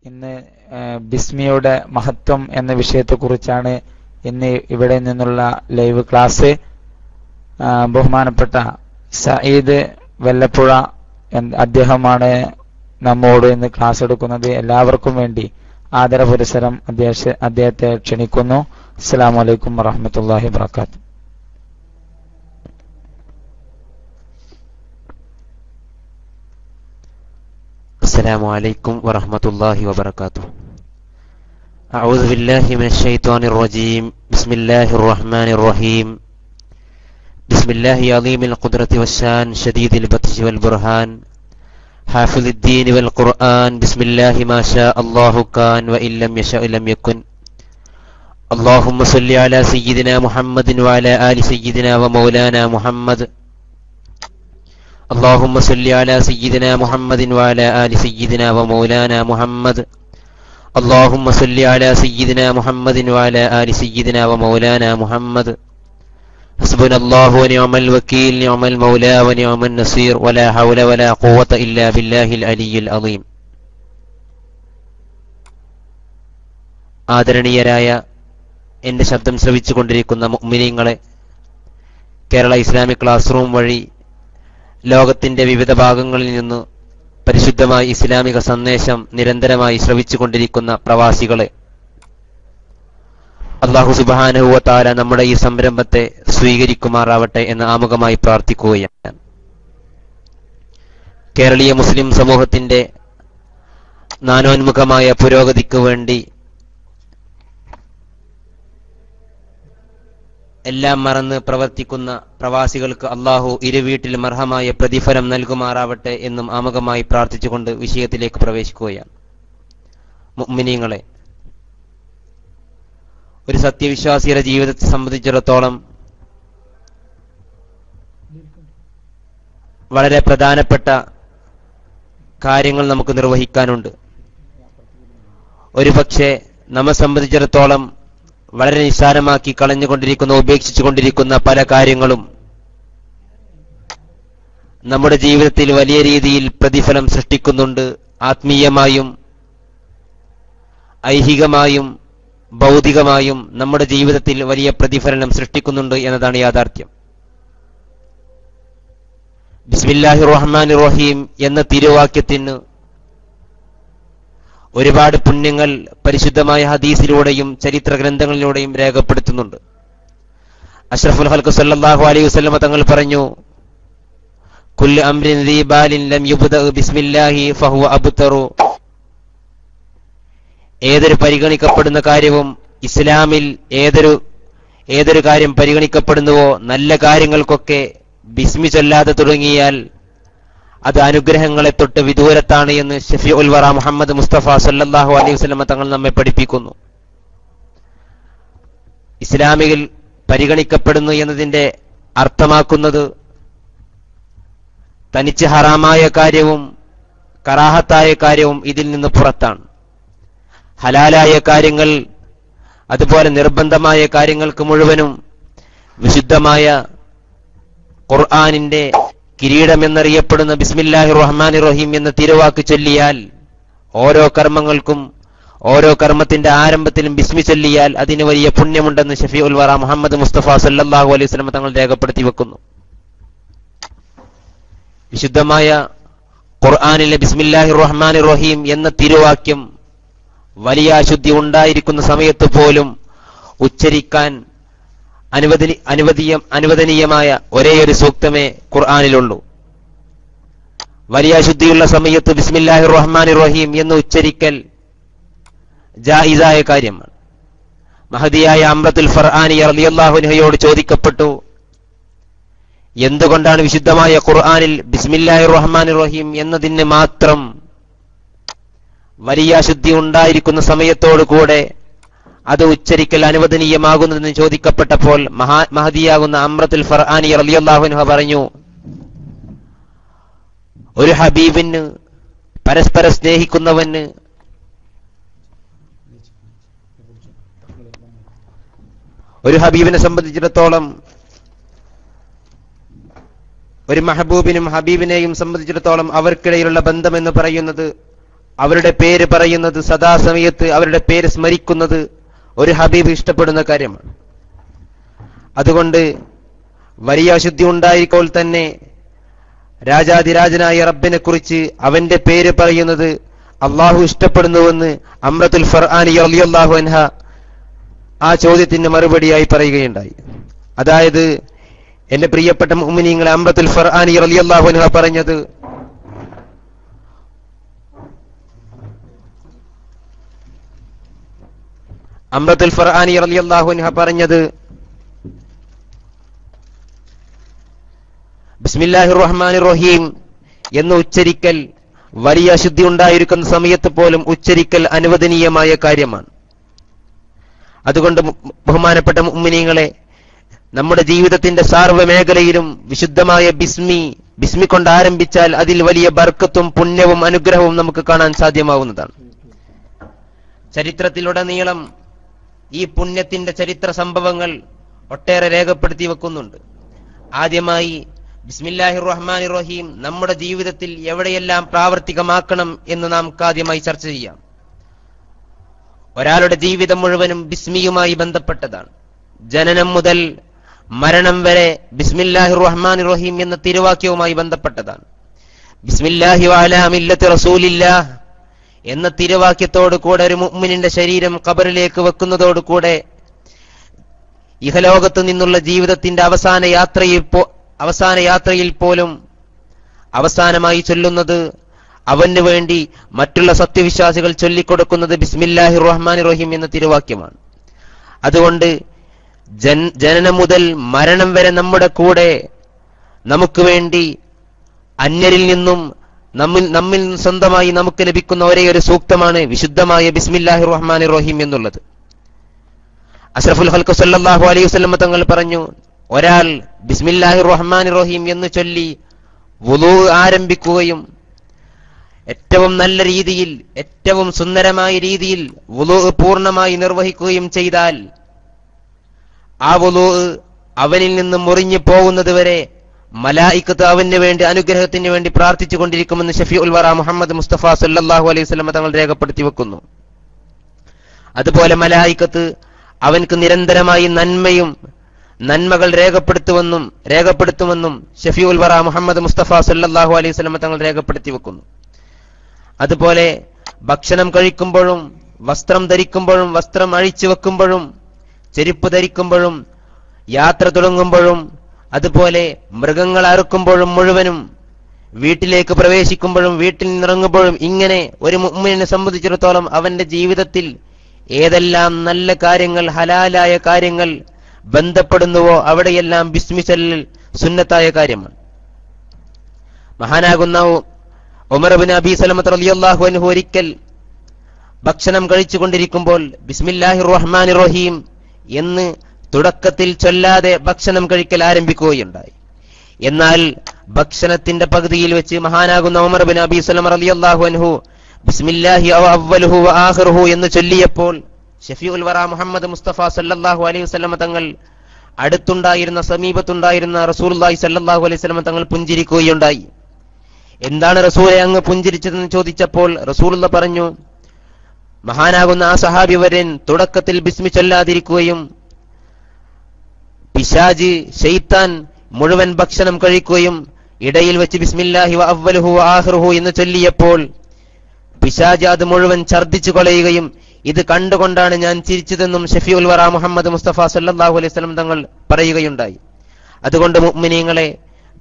ഇന്ന് ബിസ്മിയുടെ മഹത്വം എന്ന വിഷയത്തെക്കുറിച്ചാണ് ഇന്ന് ഇവിടെ നിന്നുള്ള ലൈവ് ക്ലാസ്. ബഹുമാനപ്പെട്ട സയ്യിദ് വെല്ലപ്പുഴ അദ്ദേഹമാണ് നമ്മോട് ഇന്ന് ക്ലാസ് എടുക്കുന്നത്. എല്ലാവർക്കും വേണ്ടി ആദരപുരസരം അദ്ദേഹത്തെ ക്ഷണിക്കുന്നു. അസ്സലാമു അലൈക്കും വറഹ്മത്തുള്ളാഹി വബറകാതുഹു. السلام عليكم ورحمة الله وبركاته. أعوذ بالله من الشيطان الرجيم. بسم الله الرحمن الرحيم. بسم الله عظيم القدرة والشان شديد البطش والبرهان حافظ الدين والقرآن. بسم الله ما شاء الله كان وإن لم يشاء لم يكن. اللهم صل على سيدنا محمد وعلى آل سيدنا ومولانا محمد. اللهم صل على سيدنا محمد وعلى آل سيدنا ومولانا محمد. اللهم صل على سيدنا محمد وعلى آل سيدنا ومولانا محمد. حسبنا الله ونعم الوكيل نعم المولى ونعم النصير ولا حول ولا قوة إلا بالله العلي العظيم. ആദരണീയരായ എൻ്റെ ശബ്ദം ശ്രവിച്ചുകൊണ്ടിരിക്കുന്ന മുഅ്മിനീങ്ങളെ, കേരള ഇസ്ലാമിക് ക്ലാസ് റൂം വഴി ലോകത്തിന്റെ വിവിധ ഭാഗങ്ങളിൽ നിന്ന് പരിശുദ്ധമായ ഇസ്ലാമിക സന്ദേശം നിരന്തരമായി ശ്രവിച്ചുകൊണ്ടിരിക്കുന്ന പ്രവാസികളെ, അല്ലാഹു സുബ്ഹാനഹു വ തആല നമ്മുടെ ഈ സംരംഭത്തെ സ്വീകരിക്കുമാറാവട്ടെ എന്ന് ആമുഖമായി പ്രാർത്ഥിക്കുകയാണ്. കേരളീയ മുസ്ലിം സമൂഹത്തിന്റെ നാനോന്മുഖമായ പുരോഗതിക്ക് വേണ്ടി എല്ലാം മറന്ന് പ്രവർത്തിക്കുന്ന പ്രവാസികൾക്ക് അല്ലാഹു ഇരുവീട്ടിലും അർഹമായ പ്രതിഫലം നൽകുമാറാവട്ടെ എന്നും ആമുഖമായി പ്രാർത്ഥിച്ചുകൊണ്ട് വിഷയത്തിലേക്ക് പ്രവേശിക്കുകയാണ്. മുഅ്മിനീങ്ങളെ, ഒരു സത്യവിശ്വാസിയുടെ ജീവിതത്തെ സംബന്ധിച്ചിടത്തോളം വളരെ പ്രധാനപ്പെട്ട കാര്യങ്ങൾ നമുക്ക് നിർവഹിക്കാനുണ്ട്. ഒരുപക്ഷെ നമ്മെ സംബന്ധിച്ചിടത്തോളം വളരെ നിസ്സാരമാക്കി കളഞ്ഞുകൊണ്ടിരിക്കുന്ന, ഉപേക്ഷിച്ചുകൊണ്ടിരിക്കുന്ന പല കാര്യങ്ങളും നമ്മുടെ ജീവിതത്തിൽ വലിയ രീതിയിൽ പ്രതിഫലം സൃഷ്ടിക്കുന്നുണ്ട്. ആത്മീയമായും ഐഹികമായും ഭൗതികമായും നമ്മുടെ ജീവിതത്തിൽ വലിയ പ്രതിഫലനം സൃഷ്ടിക്കുന്നുണ്ട് എന്നതാണ് യാഥാർത്ഥ്യം. ബിസ്മില്ലാഹിർ റഹ്മാനിർ റഹീം എന്ന തിരുവാക്യത്തിന് ഒരുപാട് പുണ്യങ്ങൾ പരിശുദ്ധമായ ഹദീസിലൂടെയും ചരിത്ര ഗ്രന്ഥങ്ങളിലൂടെയും രേഖപ്പെടുത്തുന്നുണ്ട്. അഷ്റഫുൽ ഖൽഖ് സല്ലല്ലാഹു അലൈഹി വസല്ലം തങ്ങൾ പറഞ്ഞു, കുല്ലു അംരിൻ ദീ ബാലിൻ ലം യുബ്ദഅ ബിസ്മില്ലാഹി ഫഹുവ അബ്തറു. ഏതൊരു പരിഗണിക്കപ്പെടുന്ന കാര്യവും ഇസ്ലാമിൽ ഏതൊരു കാര്യം പരിഗണിക്കപ്പെടുന്നുവോ നല്ല കാര്യങ്ങൾക്കൊക്കെ ബിസ്മി ചൊല്ലാതെ തുടങ്ങിയാൽ അത് അനുഗ്രഹങ്ങളെ തൊട്ട് വിദൂരത്താണ് എന്ന് ഷഫീഉൽ വറ മുഹമ്മദ് മുസ്തഫ സല്ലല്ലാഹു അലൈഹി വസല്ലം തങ്ങൾ നമ്മെ പഠിപ്പിക്കുന്നു. ഇസ്ലാമിൽ പരിഗണിക്കപ്പെടുന്നു എന്നതിന്റെ അർത്ഥമാക്കുന്നത് തനിച്ച് ഹറാമായ കാര്യവും കറാഹത്തായ കാര്യവും ഇതിൽ നിന്ന് പുറത്താണ്. ഹലാലായ കാര്യങ്ങൾ, അതുപോലെ നിർബന്ധമായ കാര്യങ്ങൾക്ക് മുഴുവനും വിശുദ്ധമായ ഖുർആനിന്റെ കിരീടമെന്നറിയപ്പെടുന്ന ബിസ്മില്ലാഹിർ റഹ്മാനിർ റഹീം എന്ന തിരുവാക്ക് ചൊല്ലിയാൽ, ഓരോ കർമ്മങ്ങൾക്കും ഓരോ കർമ്മത്തിന്റെ ആരംഭത്തിലും ബിസ്മി ചൊല്ലിയാൽ അതിന് വലിയ പുണ്യമുണ്ടെന്ന് ഷഫീഉൽ വറ മുഹമ്മദ് മുസ്തഫ സല്ലല്ലാഹു അലൈഹി വസല്ലം തങ്ങൾ രേഖപ്പെടുത്തി വെക്കുന്നു. വിശുദ്ധമായ ഖുർആനിലെ ബിസ്മില്ലാഹിർ റഹ്മാനിർ റഹീം എന്ന തിരുവാക്യം വലിയ അശുദ്ധി ഉണ്ടായിരിക്കുന്ന സമയത്ത് പോലും ഉച്ചരിക്കാൻ അനുവദനീയമായ ഒരേയൊരു സൂക്തമേ ഖുർആനിലുള്ളൂ. വലിയ അശുദ്ധിയുള്ള സമയത്ത് ബിസ്മില്ലാഹിർ റഹ്മാനിർ റഹീം എന്ന് ഉച്ചരിക്കൽ ജായിസായ കാര്യമാണ്. മഹദിയായ അംറത്തുൽ ഫർആനി റളിയല്ലാഹു അൻഹയോട് ചോദിക്കപ്പെട്ടു, എന്തുകൊണ്ടാണ് വിശുദ്ധമായ ഖുർആനിൽ ബിസ്മില്ലാഹിർ റഹ്മാനിർ റഹീം എന്നതിന് മാത്രം വലിയ അശുദ്ധി ഉണ്ടായിരിക്കുന്ന സമയത്തോടു കൂടെ അത് ഉച്ചരിക്കൽ അനുവദനീയമാകുന്നതെന്ന് ചോദിക്കപ്പെട്ടപ്പോൾ മഹദിയാകുന്ന അംറത്തുൽ ഫർആനി റളിയല്ലാഹു അൻഹു പറഞ്ഞു, ഒരു ഹബീബിന്, പരസ്പരം സ്നേഹിക്കുന്നവന് ഒരു ഹബീബിനെ സംബന്ധിച്ചിടത്തോളം, ഒരു മഹബൂബിനും ഹബീബിനെയും സംബന്ധിച്ചിടത്തോളം അവർക്കിടയിലുള്ള ബന്ധം എന്ന് പറയുന്നത് അവരുടെ പേര് പറയുന്നത്, സദാസമയത്ത് അവരുടെ പേര് സ്മരിക്കുന്നത് ഒരു ഹബീബ് ഇഷ്ടപ്പെടുന്ന കാര്യമാണ്. അതുകൊണ്ട് വലിയ അശുദ്ധി ഉണ്ടായിരിക്കുമ്പോൾ തന്നെ രാജാതിരാജനായ റബ്ബിനെ കുറിച്ച് അവന്റെ പേര് പറയുന്നത് അള്ളാഹു ഇഷ്ടപ്പെടുന്നുവെന്ന് അംറത്തുൽ ഫർആനി റളിയല്ലാഹു അൻഹ ആ ചോദ്യത്തിന് മറുപടിയായി പറയുകയുണ്ടായി. അതായത് എന്റെ പ്രിയപ്പെട്ട മുഅ്മിനീങ്ങളെ, അംറത്തുൽ ഫർആനി റളിയല്ലാഹു അൻഹ പറഞ്ഞത്, അംറത്തുൽ ഫർആനി റളിയല്ലാഹു അൻഹ പറഞ്ഞത്, ബിസ്മില്ലാഹിർ റഹ്മാനിർ റഹീം എന്ന് ഉച്ചരിക്കൽ വലിയ അശുദ്ധി ഉണ്ടായിരിക്കുന്ന സമയത്ത് പോലും ഉച്ചരിക്കൽ അനുവദനീയമായ കാര്യമാണ്. അതുകൊണ്ട് ബഹുമാനപ്പെട്ട മുഅ്മിനീങ്ങളെ, നമ്മുടെ ജീവിതത്തിന്റെ സാർവ മേഖലയിലും വിശുദ്ധമായ ബിസ്മി കൊണ്ട് ആരംഭിച്ചാൽ അതിൽ വലിയ ബർക്കത്തും പുണ്യവും അനുഗ്രഹവും നമുക്ക് കാണാൻ സാധ്യമാവുന്നതാണ്. ചരിത്രത്തിലുടനീളം ഈ പുണ്യത്തിന്റെ ചരിത്ര സംഭവങ്ങൾ ഒട്ടേറെ രേഖപ്പെടുത്തി വെക്കുന്നുണ്ട്. ആദ്യമായി ബിസ്മില്ലാഹിർ റഹ്മാനിർ റഹീം നമ്മുടെ ജീവിതത്തിൽ എവിടെയെല്ലാം പ്രാവർത്തികമാക്കണം എന്ന് നാം ആദ്യമായി ചർച്ച ചെയ്യാം. ഒരാളുടെ ജീവിതം മുഴുവനും ബിസ്മിയുമായി ബന്ധപ്പെട്ടതാണ്. ജനനം മുതൽ മരണം വരെ ബിസ്മില്ലാഹിർ റഹ്മാനിർ റഹീം എന്ന തിരുവാക്യവുമായി ബന്ധപ്പെട്ടതാണ്. ബിസ്മില്ലാഹി വഅലാ മില്ലത്തി റസൂലില്ലാഹ് എന്ന തിരുവാക്യത്തോടു കൂടെ ഒരു മുഅ്മിനിന്റെ ശരീരം ഖബറിലേക്ക് വെക്കുന്നതോടുകൂടെ ഇഹലോകത്ത് നിന്നുള്ള ജീവിതത്തിന്റെ അവസാന യാത്രയിൽ പോലും അവസാനമായി ചൊല്ലുന്നത്, അവന് വേണ്ടി മറ്റുള്ള സത്യവിശ്വാസികൾ ചൊല്ലിക്കൊടുക്കുന്നത് ബിസ്മില്ലാഹിർ റഹ്മാനിർ റഹീം എന്ന തിരുവാക്യമാണ്. അതുകൊണ്ട് ജനനം മുതൽ മരണം വരെ നമ്മുടെ കൂടെ നമുക്ക് വേണ്ടി അന്യരിൽ നിന്നും നമ്മിൽ സ്വന്തമായി നമുക്ക് ലഭിക്കുന്ന ഒരേ ഒരു സൂക്തമാണ് വിശുദ്ധമായ ബിസ്മില്ലാഹിർ റഹ്മാനിർ റഹീം എന്നുള്ളത്. അഷ്റഫുൽ ഖൽഖ് സല്ലല്ലാഹു അലൈഹി വസല്ലം തങ്ങൾ പറഞ്ഞു, ഒരാൾ ബിസ്മില്ലാഹിർ റഹ്മാനിർ റഹീം എന്ന് ചൊല്ലി വുളൂ ആരംഭിക്കുകയും ഏറ്റവും നല്ല രീതിയിൽ, ഏറ്റവും സുന്ദരമായ രീതിയിൽ വുളൂ പൂർണ്ണമായി നിർവഹിക്കുകയും ചെയ്താൽ ആ വുളൂ അവനിൽ നിന്ന് മുറിഞ്ഞു പോകുന്നത് വരെ മലായിക്കത്ത് അവന് വേണ്ടി അനുഗ്രഹത്തിന് വേണ്ടി പ്രാർത്ഥിച്ചു കൊണ്ടിരിക്കുമെന്ന് ഷഫീഉൽ വറ മുഹമ്മദ് മുസ്തഫ സല്ലല്ലാഹു അലൈഹി വസല്ലം തങ്ങൾ രേഖപ്പെടുത്തി വെക്കുന്നു. അതുപോലെ മലായിക്കത്ത് അവൻക്ക് നിരന്തരമായി നന്മകൾ രേഖപ്പെടുത്തുമെന്നും ഷഫീഉൽ വറ മുഹമ്മദ് മുസ്തഫ സല്ലല്ലാഹു അലൈഹി വസല്ലം തങ്ങൾ രേഖപ്പെടുത്തി വെക്കുന്നു. അതുപോലെ ഭക്ഷണം കഴിക്കുമ്പോഴും വസ്ത്രം ധരിക്കുമ്പോഴും വസ്ത്രം അഴിച്ചു വെക്കുമ്പോഴും ചെരുപ്പ് ധരിക്കുമ്പോഴും യാത്ര തുടങ്ങുമ്പോഴും അതുപോലെ മൃഗങ്ങൾ അറുക്കുമ്പോഴും മുഴുവനും വീട്ടിലേക്ക് പ്രവേശിക്കുമ്പോഴും വീട്ടിൽ നിന്നിറങ്ങുമ്പോഴും ഇങ്ങനെ ഒരു മുഅ്മിനെ സംബന്ധിച്ചിടത്തോളം അവന്റെ ജീവിതത്തിൽ ഏതെല്ലാം നല്ല കാര്യങ്ങൾ, ഹലാലായ കാര്യങ്ങൾ ബന്ധപ്പെടുന്നുവോ അവിടെയെല്ലാം ബിസ്മി ചൊല്ലൽ സുന്നത്തായ കാര്യമാണ്. മഹാനാകുന്ന ഉമർ ഇബ്നു അബീ സലമത്ത് റളിയല്ലാഹു അൻഹു ഒരിക്കൽ ഭക്ഷണം കഴിച്ചുകൊണ്ടിരിക്കുമ്പോൾ ബിസ്മില്ലാഹിർ റഹ്മാനിർ റഹീം എന്ന് തുടക്കത്തിൽ ചൊല്ലാതെ ഭക്ഷണം കഴിക്കൽ ആരംഭിക്കുകയുണ്ടായി. എന്നാൽ ഭക്ഷണത്തിന്റെ പകുതിയിൽ വെച്ച് മഹാനാകുന്ന ഉമർ ഇബ്നു അബീ സലമ റളിയല്ലാഹു അൻഹു ബിസ്മില്ലാഹി അവ്വലുഹു വആഖിറുഹു എന്ന് ചൊല്ലിയപ്പോൾ ഷഫീഉൽ വറ മുഹമ്മദ് മുസ്തഫ സല്ലല്ലാഹു അലൈഹി വസല്ലം തങ്ങൾ സമീപത്തുണ്ടായിരുന്ന റസൂലുള്ളാഹി സല്ലല്ലാഹു അലൈഹി വസല്ലം തങ്ങൾ പുഞ്ചിരിക്കുകയുണ്ടായി. എന്താണ് റസൂലെ അങ്ങ് പുഞ്ചിരിച്ചതെന്ന് ചോദിച്ചപ്പോൾ റസൂലുള്ള പറഞ്ഞു, മഹാനാകുന്ന ആ സഹാബി വരൻ തുടക്കത്തിൽ ബിസ്മി ചൊല്ലാതിരിക്കുകയും പിശാച് ശൈത്താൻ മുഴുവൻ ഭക്ഷണം കഴിക്കുകയും ഇടയിൽ വെച്ച് ബിസ്മില്ലാഹി അവ്വലുഹു വആഖിറുഹു എന്ന് ചൊല്ലിയപ്പോൾ പിശാച് അത് മുഴുവൻ ഛർദ്ദിച്ചു കളയുകയും ഇത് കണ്ടുകൊണ്ടാണ് ഞാൻ ചിരിച്ചതെന്നും ഷഫീഉൽ വറ മുഹമ്മദ് മുസ്തഫ സല്ലല്ലാഹു അലൈഹി വസല്ലം തങ്ങൾ പറയുകയുണ്ടായി. അതുകൊണ്ട് മുഅ്മിനീങ്ങളെ,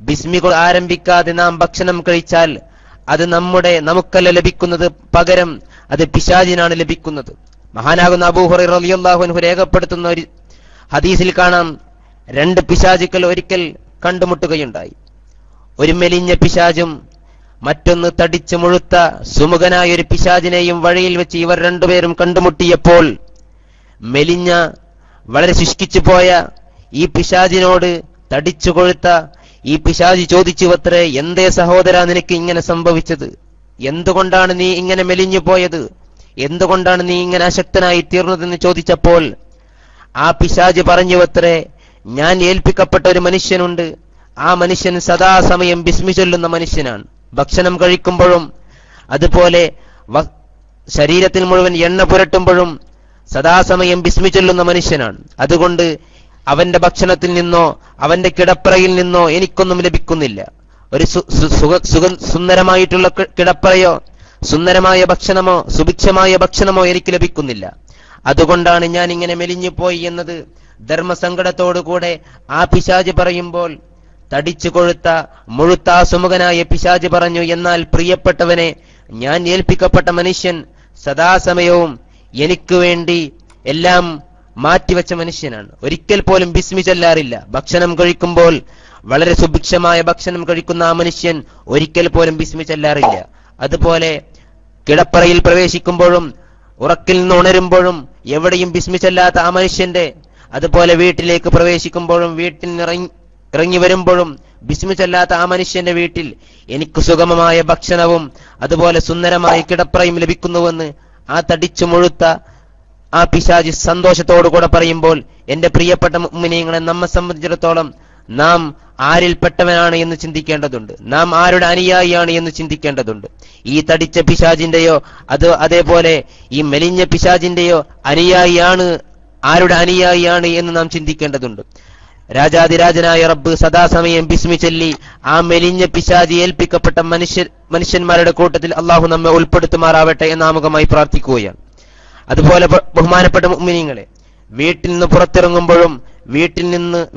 ബിസ്മി ആരംഭിക്കാതെ നാം ഭക്ഷണം കഴിച്ചാൽ അത് നമുക്കല്ല ലഭിക്കുന്നത്, പകരം അത് പിശാചിനാണ് ലഭിക്കുന്നത്. മഹാനാകുന്ന അബൂ ഹുറൈറ റളിയല്ലാഹു അൻഹു രേഖപ്പെടുത്തുന്ന ഒരു ഹദീസിൽ കാണാം, രണ്ട് പിശാചുക്കൾ ഒരിക്കൽ കണ്ടുമുട്ടുകയുണ്ടായി. ഒരു മെലിഞ്ഞ പിശാചും മറ്റൊന്ന് തടിച്ചു മുഴുത്ത സുമുഖനായ ഒരു പിശാചിനെയും വഴിയിൽ വെച്ച് ഇവർ രണ്ടുപേരും കണ്ടുമുട്ടിയപ്പോൾ മെലിഞ്ഞ വളരെ ശുഷ്കിച്ചു പോയ ഈ പിശാചിനോട് തടിച്ചു കൊഴുത്ത ഈ പിശാചി ചോദിച്ചുവത്രേ, എന്തേ സഹോദര നിനക്ക് ഇങ്ങനെ സംഭവിച്ചത്? എന്തുകൊണ്ടാണ് നീ ഇങ്ങനെ മെലിഞ്ഞു പോയത്? എന്തുകൊണ്ടാണ് നീ ഇങ്ങനെ അശക്തനായി തീർന്നതെന്ന് ചോദിച്ചപ്പോൾ ആ പിശാചി പറഞ്ഞുവത്രേ, ഞാൻ ഏൽപ്പിക്കപ്പെട്ട ഒരു മനുഷ്യനുണ്ട്, ആ മനുഷ്യൻ സദാസമയം ബിസ്മി ചൊല്ലുന്ന മനുഷ്യനാണ്. ഭക്ഷണം കഴിക്കുമ്പോഴും അതുപോലെ ശരീരത്തിൽ മുഴുവൻ എണ്ണ പുരട്ടുമ്പോഴും സദാസമയം ബിസ്മി ചൊല്ലുന്ന മനുഷ്യനാണ്. അതുകൊണ്ട് അവന്റെ ഭക്ഷണത്തിൽ നിന്നോ അവന്റെ കിടപ്പറയിൽ നിന്നോ എനിക്കൊന്നും ലഭിക്കുന്നില്ല. ഒരു സുന്ദരമായിട്ടുള്ള കിടപ്പറയോ സുന്ദരമായ ഭക്ഷണമോ സുഭിക്ഷമായ ഭക്ഷണമോ എനിക്ക് ലഭിക്കുന്നില്ല. അതുകൊണ്ടാണ് ഞാൻ ഇങ്ങനെ മെലിഞ്ഞു പോയി എന്നത് ധർമ്മസങ്കടത്തോടുകൂടെ ആ പിശാച് പറയുമ്പോൾ തടിച്ചു കൊഴുത്ത മുഴുത്ത സുമുഖനായ പിശാച് പറഞ്ഞു, എന്നാൽ പ്രിയപ്പെട്ടവനെ, ഞാൻ ഏൽപ്പിക്കപ്പെട്ട മനുഷ്യൻ സദാസമയവും എനിക്ക് വേണ്ടി എല്ലാം മാറ്റിവെച്ച മനുഷ്യനാണ്. ഒരിക്കൽ പോലും ബിസ്മി ചൊല്ലാറില്ല. ഭക്ഷണം കഴിക്കുമ്പോൾ വളരെ സുഭിക്ഷമായ ഭക്ഷണം കഴിക്കുന്ന ആ മനുഷ്യൻ ഒരിക്കൽ പോലും ബിസ്മി ചൊല്ലാറില്ല. അതുപോലെ കിടപ്പറയിൽ പ്രവേശിക്കുമ്പോഴും ഉറക്കിൽ നിന്ന് ഉണരുമ്പോഴും എവിടെയും ബിസ്മി ചൊല്ലാത്ത ആ മനുഷ്യന്റെ, അതുപോലെ വീട്ടിലേക്ക് പ്രവേശിക്കുമ്പോഴും വീട്ടിൽ നിന്ന് ഇറങ്ങി വരുമ്പോഴും ബിസ്മി ചൊല്ലാത്ത ആ മനുഷ്യന്റെ വീട്ടിൽ എനിക്ക് സുഗമമായ ഭക്ഷണവും അതുപോലെ സുന്ദരമായ കിടപ്പറയും ലഭിക്കുന്നുവെന്ന് ആ തടിച്ചു മുഴുത്ത ആ പിശാച് സന്തോഷത്തോടുകൂടെ പറയുമ്പോൾ, എന്റെ പ്രിയപ്പെട്ട മുഅ്മിനീങ്ങളെ, നമ്മെ സംബന്ധിച്ചിടത്തോളം നാം ആരിൽപ്പെട്ടവനാണ് എന്ന് ചിന്തിക്കേണ്ടതുണ്ട്. നാം ആരുടെ അനുയായിയാണ് എന്ന് ചിന്തിക്കേണ്ടതുണ്ട്. ഈ തടിച്ച പിശാചിന്റെയോ അതേപോലെ ഈ മെലിഞ്ഞ പിശാചിന്റെയോ അനുയായിയാണ്, ആരുടെ അനുയായിയാണ് എന്ന് നാം ചിന്തിക്കേണ്ടതുണ്ട്. രാജാതിരാജനായ റബ്ബ് സദാസമയം ബിസ്മി ചൊല്ലി ആ മെലിഞ്ഞ പിശാചി ഏൽപ്പിക്കപ്പെട്ട മനുഷ്യന്മാരുടെ കൂട്ടത്തിൽ അള്ളാഹു നമ്മെ ഉൾപ്പെടുത്തുമാറാവട്ടെ എന്ന് ആമുഖമായി പ്രാർത്ഥിക്കുകയാണ്. അതുപോലെ ബഹുമാനപ്പെട്ട മുഅ്മിനീങ്ങളെ, വീട്ടിൽ നിന്ന് പുറത്തിറങ്ങുമ്പോഴും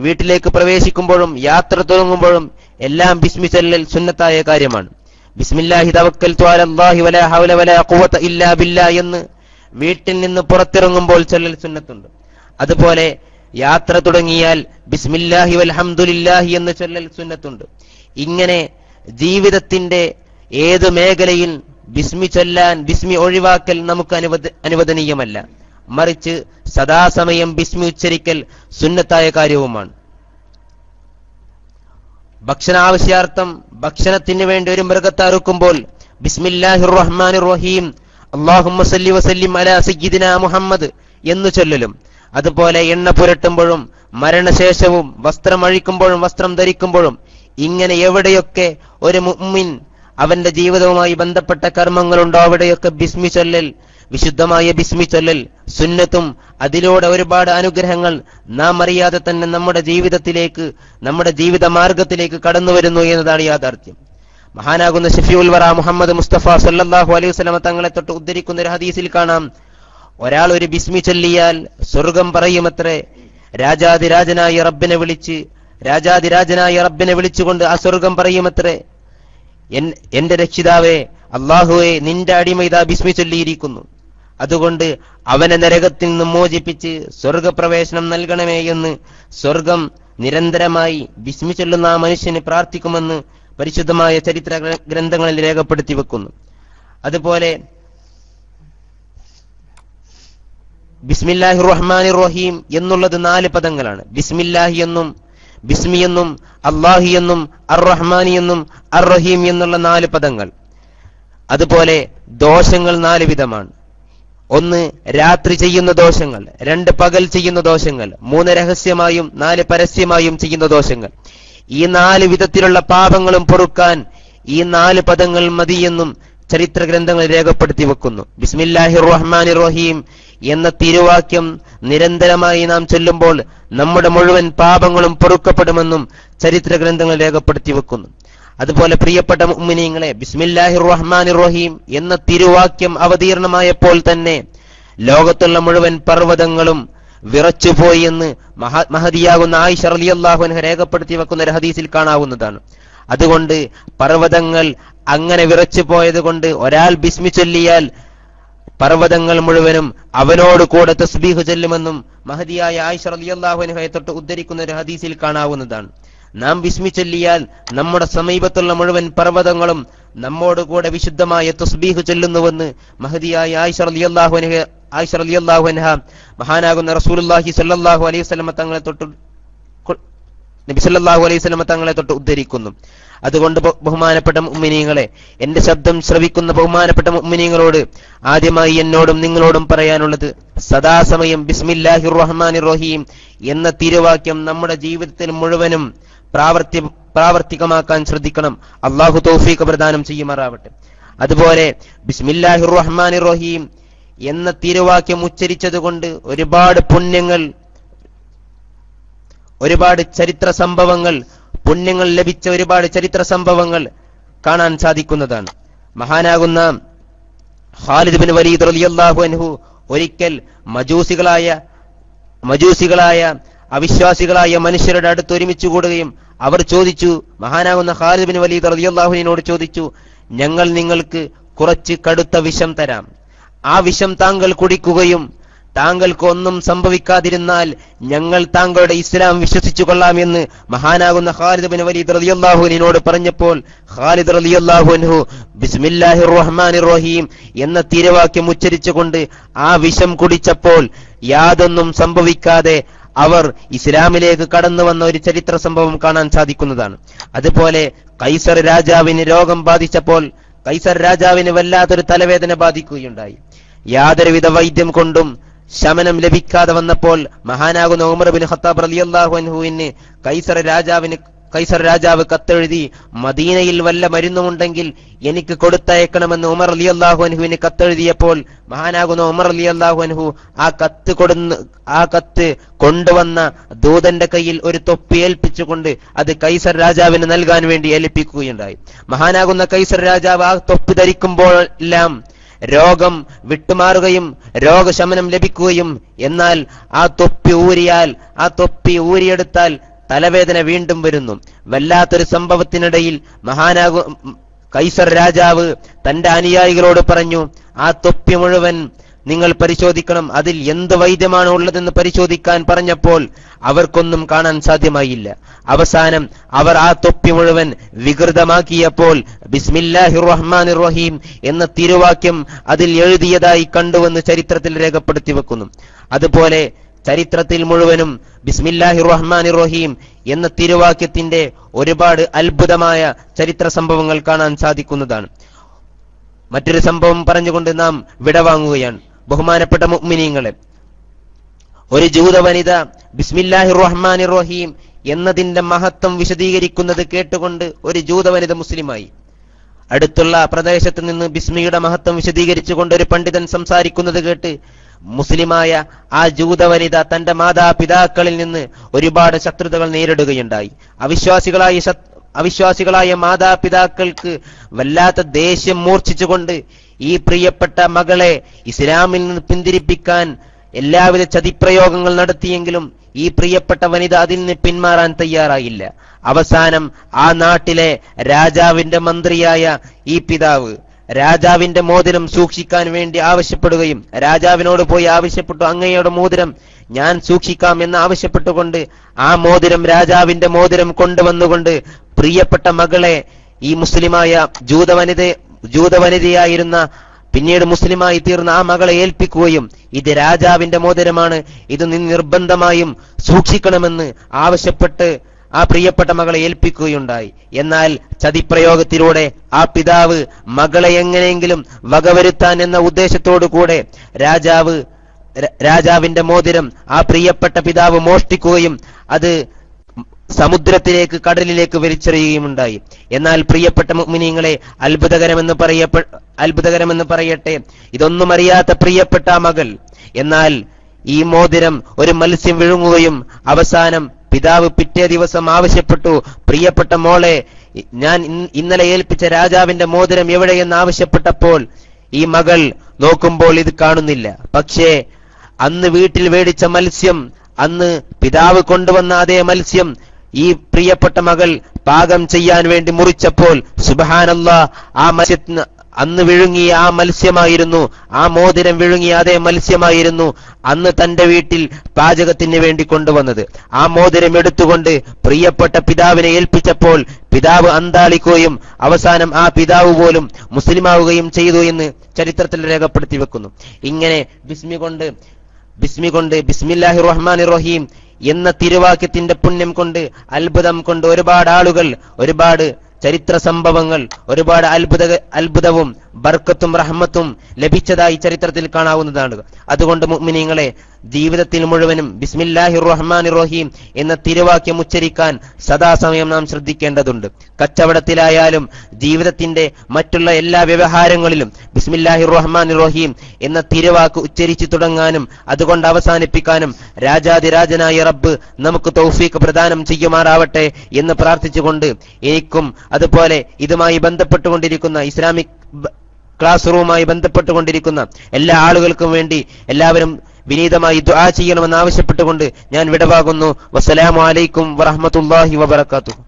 വീട്ടിലേക്ക് പ്രവേശിക്കുമ്പോഴും യാത്ര തുടങ്ങുമ്പോഴും എല്ലാം ബിസ്മി ചൊല്ലൽ സുന്നത്തായ കാര്യമാണ്. ബിസ്മില്ലാഹി തവക്കൽതു അലല്ലാഹി വലാ ഹൗല വലാ ഖുവത ഇല്ലാ ബില്ലാഹ് എന്ന് വീട്ടിൽ നിന്ന് പുറത്തിറങ്ങുമ്പോൾ ചൊല്ലൽ സുന്നത്തുണ്ട്. അതുപോലെ യാത്ര തുടങ്ങിയാൽ ബിസ്മില്ലാഹി വൽഹംദുലില്ലാഹി എന്ന് ചൊല്ലൽ സുന്നത്തുണ്ട്. ഇങ്ങനെ ജീവിതത്തിന്റെ ഏത് മേഖലയിൽ ബിസ്മി ചൊല്ലാൻ, ബിസ്മി ഒഴിവാക്കൽ നമുക്ക് അനുവദനീയമല്ല. മറിച്ച് സദാസമയം ബിസ്മി ഉച്ചരിക്കൽ സുന്നത്തായ കാര്യവുമാണ്. ഭക്ഷണാവശ്യാർത്ഥം ഭക്ഷണത്തിന് വേണ്ടി ഒരു മൃഗത്തെ അറുക്കുമ്പോൾ ബിസ്മില്ലാഹിർ റഹ്മാനിർ റഹീം അല്ലാഹുമ്മ സല്ലി വസല്ലിം അലാ സയ്യിദിനാ മുഹമ്മദ് എന്ന് ചൊല്ലലും, അതുപോലെ എണ്ണ പുരട്ടുമ്പോഴും മരണശേഷവും വസ്ത്രം അഴിക്കുമ്പോഴും വസ്ത്രം ധരിക്കുമ്പോഴും, ഇങ്ങനെ എവിടെയൊക്കെ ഒരു മുഅ്മിൻ അവന്റെ ജീവിതവുമായി ബന്ധപ്പെട്ട കർമ്മങ്ങളുണ്ടോ അവിടെയൊക്കെ ബിസ്മി ചൊല്ലൽ, വിശുദ്ധമായ ബിസ്മി ചൊല്ലൽ സുന്നത്തും. അതിലൂടെ ഒരുപാട് അനുഗ്രഹങ്ങൾ നാം അറിയാതെ തന്നെ നമ്മുടെ ജീവിതത്തിലേക്ക്, നമ്മുടെ ജീവിത മാർഗത്തിലേക്ക് കടന്നു വരുന്നു എന്നതാണ് യാഥാർത്ഥ്യം. മഹാനാകുന്ന ഷഫീഉൽ വറ മുഹമ്മദ് മുസ്തഫ സല്ലല്ലാഹു അലൈഹി വസല്ലം തങ്ങളെ തൊട്ട് ഉദ്ധരിക്കുന്ന ഒരു ഹദീസിൽ കാണാം, ഒരാൾ ഒരു ബിസ്മി ചൊല്ലിയാൽ സ്വർഗം പറയുമത്രേ. രാജാതിരാജനായ റബ്ബിനെ വിളിച്ചുകൊണ്ട് ആ സ്വർഗം പറയുമത്രേ, എന്റെ രക്ഷിതാവേ അല്ലാഹുവേ, നിന്റെ അടിമ ഇതാ ബിസ്മി ചൊല്ലിയിരിക്കുന്നു, അതുകൊണ്ട് അവനെ നരകത്തിൽ നിന്ന് മോചിപ്പിച്ച് സ്വർഗപ്രവേശനം നൽകണമേ എന്ന് സ്വർഗം നിരന്തരമായി ബിസ്മി ചൊല്ലുന്ന ആ മനുഷ്യന് പ്രാർത്ഥിക്കുമെന്ന് പരിശുദ്ധമായ ചരിത്ര ഗ്രന്ഥങ്ങളിൽ രേഖപ്പെടുത്തി വെക്കുന്നു. അതുപോലെ ബിസ്മില്ലാഹിർ റഹ്മാനിർ റഹീം എന്നുള്ളത് 4 പദങ്ങളാണ്. ബിസ്മില്ലാഹി എന്നും ബിസ്മി എന്നും അല്ലാഹി എന്നും അർ റഹ്മാനി എന്നും അർ റഹീം എന്നുള്ള 4 പദങ്ങൾ. അതുപോലെ ദോഷങ്ങൾ 4 വിധമാണ്. 1 രാത്രി ചെയ്യുന്ന ദോഷങ്ങൾ, 2 പകൽ ചെയ്യുന്ന ദോഷങ്ങൾ, 3 രഹസ്യമായും 4 പരസ്യമായും ചെയ്യുന്ന ദോഷങ്ങൾ. ഈ 4 വിധത്തിലുള്ള പാപങ്ങളും പൊറുക്കാൻ ഈ 4 പദങ്ങൾ മതിയെന്നും ചരിത്ര ഗ്രന്ഥങ്ങൾ രേഖപ്പെടുത്തി വെക്കുന്നു. ബിസ്മില്ലാഹിർ റഹ്മാനിർ റഹീം എന്ന തിരുവാക്യം നിരന്തരമായി നാം ചൊല്ലുമ്പോൾ നമ്മുടെ മുഴുവൻ പാപങ്ങളും പൊറുക്കപ്പെടുമെന്നും ചരിത്ര ഗ്രന്ഥങ്ങൾ രേഖപ്പെടുത്തി വെക്കുന്നു. അതുപോലെ പ്രിയപ്പെട്ട മുഅ്മിനീങ്ങളെ, ബിസ്മില്ലാഹിർ റഹ്മാനിർ റഹീം എന്ന തിരുവാക്യം അവതീർണമായപ്പോൾ തന്നെ ലോകത്തുള്ള മുഴുവൻ പർവ്വതങ്ങളും വിറച്ചുപോയി എന്ന് മഹദിയാകുന്ന ആയിഷ റളിയല്ലാഹു അൻഹ രേഖപ്പെടുത്തി വെക്കുന്ന ഒരു ഹദീസിൽ കാണാവുന്നതാണ്. അതുകൊണ്ട് പർവ്വതങ്ങൾ അങ്ങനെ വിറച്ചു പോയത് കൊണ്ട് ഒരാൾ ബിസ്മി ചൊല്ലിയാൽ പർവ്വതങ്ങൾ മുഴുവനും അവനോട് കൂടെ തസ്ബീഹ് ചൊല്ലുമെന്നും മഹദിയായ ആയിഷ റളിയല്ലാഹു അൻഹയെ തൊട്ട് ഉദ്ധരിക്കുന്ന ഒരു ഹദീസിൽ കാണാവുന്നതാണ്. നാം ബിസ്മി ചൊല്ലിയാൽ നമ്മുടെ സമീപത്തുള്ള മുഴുവൻ പർവ്വതങ്ങളും നമ്മോട് കൂടെ വിശുദ്ധമായ തസ്ബീഹ് ചൊല്ലുന്നുവെന്ന് മഹദിയായ ആയിഷ റളിയല്ലാഹു അൻഹ മഹാനാകുന്ന റസൂലുള്ളാഹി സ്വല്ലല്ലാഹു അലൈഹി വസല്ലം തങ്ങളെ തൊട്ട് നബി സല്ലല്ലാഹു അലൈഹി വസല്ലം തങ്ങളെ തൊട്ട് ഉദ്ധരിക്കുന്നു. അതുകൊണ്ട് ബഹുമാനപ്പെട്ട മുഅ്മിനീങ്ങളെ, എന്റെ ശബ്ദം ശ്രവിക്കുന്ന ബഹുമാനപ്പെട്ട മുഅ്മിനീങ്ങളോട് ആദ്യമായി എന്നോടും നിങ്ങളോടും പറയാനുള്ളത്, സദാസമയം ബിസ്മില്ലാഹിർ റഹ്മാനിർ റഹീം എന്ന തിരുവാക്യം നമ്മുടെ ജീവിതത്തിൽ മുഴുവനും പ്രാവർത്തികമാക്കാൻ ശ്രദ്ധിക്കണം. അല്ലാഹു തൗഫീഖ് പ്രദാനം ചെയ്യുമാറാവട്ടെ. അതുപോലെ ബിസ്മില്ലാഹിർ റഹ്മാനിർ റഹീം എന്ന തിരുവാക്യം ഉച്ചരിച്ചതുകൊണ്ട് ഒരുപാട് പുണ്യങ്ങൾ, ഒരുപാട് ചരിത്ര സംഭവങ്ങൾ, പുണ്യങ്ങൾ ലഭിച്ച ഒരുപാട് ചരിത്ര സംഭവങ്ങൾ കാണാൻ സാധിക്കുന്നതാണ്. മഹാനാകുന്ന ഖാലിദ് ബിൻ വലീദ് റളിയല്ലാഹു അൻഹു ഒരിക്കൽ മജൂസികളായ അവിശ്വാസികളായ മനുഷ്യരുടെ അടുത്ത് ഒരുമിച്ച് കൂടുകയും അവർ ചോദിച്ചു, മഹാനാകുന്ന ഖാലിദ് ബിൻ വലീദ് റളിയല്ലാഹുവിനോട് ചോദിച്ചു, ഞങ്ങൾ നിങ്ങൾക്ക് കുറച്ച് കടുത്ത വിഷം തരാം, ആ വിഷം താങ്കൾ കുടിക്കുകയും താങ്കൾക്ക് ഒന്നും സംഭവിക്കാതിരുന്നാൽ ഞങ്ങൾ താങ്കളുടെ ഇസ്ലാം വിശ്വസിച്ചു കൊള്ളാമെന്ന് മഹാനാകുന്ന ഖാലിദ് ബിൻ വലീദ് റളിയല്ലാഹു അൻഹുവിനോട് പറഞ്ഞപ്പോൾ ഖാലിദ് റളിയല്ലാഹു അൻഹു ബിസ്മില്ലാഹിർ റഹ്മാനിർ റഹീം എന്ന തിരുവാക്യം ഉച്ചരിച്ചുകൊണ്ട് ആ വിഷം കുടിച്ചപ്പോൾ യാതൊന്നും സംഭവിക്കാതെ അവർ ഇസ്ലാമിലേക്ക് കടന്നു വന്ന ഒരു ചരിത്ര സംഭവം കാണാൻ സാധിക്കുന്നതാണ്. അതുപോലെ കൈസർ രാജാവിന് രോഗം ബാധിച്ചപ്പോൾ കൈസർ രാജാവിന് വല്ലാത്തൊരു തലവേദന ബാധിക്കുകയുണ്ടായി. യാതൊരുവിധ വൈദ്യം കൊണ്ടും ശമനം ലഭിക്കാതെ വന്നപ്പോൾ മഹാനാകുന്ന ഉമർ ബിൻ ഖത്താബ് റളിയല്ലാഹു അൻഹുവിന് കൈസർ രാജാവ് കത്തെഴുതി, മദീനയിൽ വല്ല മരുന്നുമുണ്ടെങ്കിൽ എനിക്ക് കൊടുത്തയക്കണമെന്ന് ഉമർ റളിയല്ലാഹു അൻഹുവിന് കത്തെഴുതിയപ്പോൾ മഹാനാകുന്ന ഉമർ റളിയല്ലാഹു അൻഹു ആ കത്ത് കൊണ്ടുവന്ന ദൂതന്റെ കയ്യിൽ ഒരു തൊപ്പി ഏൽപ്പിച്ചുകൊണ്ട് അത് കൈസർ രാജാവിന് നൽകാൻ വേണ്ടി ഏൽപ്പിക്കുകയുണ്ടായി. മഹാനാകുന്ന കൈസർ രാജാവ് ആ തൊപ്പി ധരിക്കുമ്പോഴെല്ലാം രോഗം വിട്ടുമാറുകയും രോഗശമനം ലഭിക്കുകയും, എന്നാൽ ആ തൊപ്പി ഊരിയെടുത്താൽ തലവേദന വീണ്ടും വരുന്നു. വല്ലാത്തൊരു സംഭവത്തിനിടയിൽ കൈസർ രാജാവ് തന്റെ അനുയായികളോട് പറഞ്ഞു, ആ തൊപ്പി മുഴുവൻ നിങ്ങൾ പരിശോധിക്കണം, അതിൽ എന്ത് വൈദ്യമാണ് ഉള്ളതെന്ന് പരിശോധിക്കാൻ പറഞ്ഞപ്പോൾ അവർക്കൊന്നും കാണാൻ സാധ്യമായില്ല. അവസാനം അവർ ആ തൊപ്പി മുഴുവൻ വികൃതമാക്കിയപ്പോൾ ബിസ്മില്ലാഹിർ റഹ്മാനിർ റഹീം എന്ന തിരുവാക്യം അതിൽ എഴുതിയതായി കണ്ടുവെന്ന് ചരിത്രത്തിൽ രേഖപ്പെടുത്തി വെക്കുന്നു. അതുപോലെ ചരിത്രത്തിൽ മുഴുവനും ബിസ്മില്ലാഹിർ റഹ്മാനിർ റഹീം എന്ന തിരുവാക്യത്തിന്റെ ഒരുപാട് അത്ഭുതമായ ചരിത്ര സംഭവങ്ങൾ കാണാൻ സാധിക്കുന്നതാണ്. മറ്റൊരു സംഭവം പറഞ്ഞുകൊണ്ട് നാം വിടവാങ്ങുകയാണ്. ബഹുമാനപ്പെട്ട മുഅ്മിനീങ്ങളെ, ഒരു ജൂത വനിത ബിസ്മില്ലാഹിർ റഹ്മാനിർ റഹീം എന്നതിന്റെ മഹത്വം വിശദീകരിക്കുന്നത് കേട്ടുകൊണ്ട് ഒരു ജൂത വനിത മുസ്ലിമായി. അടുത്തുള്ള പ്രദേശത്ത് നിന്ന് ബിസ്മിയുടെ മഹത്വം വിശദീകരിച്ചുകൊണ്ട് ഒരു പണ്ഡിതൻ സംസാരിക്കുന്നത് കേട്ട് മുസ്ലിമായ ആ ജൂത വനിത തന്റെ മാതാപിതാക്കളിൽ നിന്ന് ഒരുപാട് ശത്രുതകൾ നേരിടുകയുണ്ടായി. അവിശ്വാസികളായ മാതാപിതാക്കൾക്ക് വല്ലാത്ത ദേഷ്യം മൂർച്ഛിച്ചുകൊണ്ട് ഈ പ്രിയപ്പെട്ട മകളെ ഇസ്ലാമിൽ നിന്ന് പിന്തിരിപ്പിക്കാൻ എല്ലാവിധ ചതിപ്രയോഗങ്ങൾ നടത്തിയെങ്കിലും ഈ പ്രിയപ്പെട്ട വനിത അതിൽ നിന്ന് പിന്മാറാൻ തയ്യാറായില്ല. അവസാനം ആ നാട്ടിലെ രാജാവിന്റെ മന്ത്രിയായ ഈ പിതാവ് രാജാവിന്റെ മോതിരം സൂക്ഷിക്കാൻ വേണ്ടി ആവശ്യപ്പെടുകയും രാജാവിനോട് പോയി ആവശ്യപ്പെട്ടു, അങ്ങയുടെ മോതിരം ഞാൻ സൂക്ഷിക്കാം എന്ന് ആവശ്യപ്പെട്ടുകൊണ്ട് ആ മോതിരം, രാജാവിന്റെ മോതിരം കൊണ്ടുവന്നുകൊണ്ട് പ്രിയപ്പെട്ട മകളെ ഈ മുസ്ലിമായ ജൂതവനിതയായിരുന്ന പിന്നീട് മുസ്ലിമായി തീർന്ന ആ മകളെ ഏൽപ്പിക്കുകയും ഇത് രാജാവിന്റെ മോതിരമാണ്, ഇത് നീ നിർബന്ധമായും സൂക്ഷിക്കണമെന്ന് ആവശ്യപ്പെട്ട് ആ പ്രിയപ്പെട്ട മകളെ ഏൽപ്പിക്കുകയുണ്ടായി. എന്നാൽ ചതിപ്രയോഗത്തിലൂടെ ആ പിതാവ് മകളെ എങ്ങനെയെങ്കിലും വകവരുത്താൻ എന്ന ഉദ്ദേശത്തോടു കൂടെ രാജാവിന്റെ മോതിരം ആ പ്രിയപ്പെട്ട പിതാവ് മോഷ്ടിക്കുകയും അത് സമുദ്രത്തിലേക്ക്, കടലിലേക്ക് വലിച്ചെറിയുകയുമുണ്ടായി. എന്നാൽ പ്രിയപ്പെട്ട മുഅ്മിനീങ്ങളെ, അത്ഭുതകരമെന്ന് പറയട്ടെ, ഇതൊന്നും അറിയാത്ത പ്രിയപ്പെട്ട മകൾ എന്നാൽ ഈ മോതിരം ഒരു മത്സ്യം വിഴുങ്ങുകയും അവസാനം പിതാവ് പിറ്റേ ദിവസം ആവശ്യപ്പെട്ടു, പ്രിയപ്പെട്ട മോളെ, ഞാൻ ഇന്നലെ ഏൽപ്പിച്ച രാജാവിന്റെ മോതിരം എവിടെയെന്ന് ആവശ്യപ്പെട്ടപ്പോൾ ഈ മകൾ നോക്കുമ്പോൾ ഇത് കാണുന്നില്ല. പക്ഷേ അന്ന് വീട്ടിൽ മേടിച്ച മത്സ്യം, അന്ന് പിതാവ് കൊണ്ടുവന്ന അതേ മത്സ്യം ഈ പ്രിയപ്പെട്ട മകൾ പാകം ചെയ്യാൻ വേണ്ടി മുറിച്ചപ്പോൾ സുബ്ഹാനല്ലാഹ്, ആ മത്സ്യത്തിന് അന്ന് വിഴുങ്ങിയ ആ മത്സ്യമായിരുന്നു, ആ മോതിരം വിഴുങ്ങിയ അതേ മത്സ്യമായിരുന്നു അന്ന് തന്റെ വീട്ടിൽ പാചകത്തിന് വേണ്ടി കൊണ്ടുവന്നത്. ആ മോതിരം എടുത്തുകൊണ്ട് പ്രിയപ്പെട്ട പിതാവിനെ ഏൽപ്പിച്ചപ്പോൾ പിതാവ് അന്താളിക്കുകയും അവസാനം ആ പിതാവ് പോലും മുസ്ലിമാവുകയും ചെയ്തു എന്ന് ചരിത്രത്തിൽ രേഖപ്പെടുത്തി വെക്കുന്നു. ഇങ്ങനെ ബിസ്മില്ലാഹിർ റഹ്മാനിർ റഹീം എന്ന തിരുവാക്യത്തിന്റെ പുണ്യം കൊണ്ട്, അത്ഭുതം കൊണ്ട് ഒരുപാട് ആളുകൾ, ഒരുപാട് ചരിത്ര സംഭവങ്ങൾ, ഒരുപാട് അത്ഭുതവും ബർക്കത്തും റഹ്മത്തും ലഭിച്ചതായി ചരിത്രത്തിൽ കാണാവുന്നതാണ്. അതുകൊണ്ട് മുഅ്മിനീങ്ങളെ, ജീവിതത്തിൽ മുഴുവനും ബിസ്മില്ലാഹിർ റഹ്മാനിർ റഹീം എന്ന തിരുവാക്യം ഉച്ചരിക്കാൻ സദാസമയം നാം ശ്രദ്ധിക്കേണ്ടതുണ്ട്. കച്ചവടത്തിലായാലും ജീവിതത്തിന്റെ മറ്റുള്ള എല്ലാ വ്യവഹാരങ്ങളിലും ബിസ്മില്ലാഹിർ റഹ്മാനിർ റഹീം എന്ന തിരുവാക്ക് ഉച്ചരിച്ചു തുടങ്ങാനും അതുകൊണ്ട് അവസാനിപ്പിക്കാനും രാജാതിരാജനായ റബ്ബ് നമുക്ക് തൗഫീഖ് പ്രദാനം ചെയ്യുമാറാവട്ടെ എന്ന് പ്രാർത്ഥിച്ചുകൊണ്ട് എനിക്കും അതുപോലെ ഇതുമായി ബന്ധപ്പെട്ടുകൊണ്ടിരിക്കുന്ന ഇസ്ലാമിക് ക്ലാസ് റൂമായി ബന്ധപ്പെട്ടുകൊണ്ടിരിക്കുന്ന എല്ലാ ആളുകൾക്കും വേണ്ടി എല്ലാവരും വിനീതമായി ദുആ ചെയ്യണമെന്ന് ആവശ്യപ്പെട്ടുകൊണ്ട് ഞാൻ വിടവാകുന്നു. വസ്സലാമു അലൈക്കും വറഹ്മത്തുള്ളാഹി വബറകാതുഹു.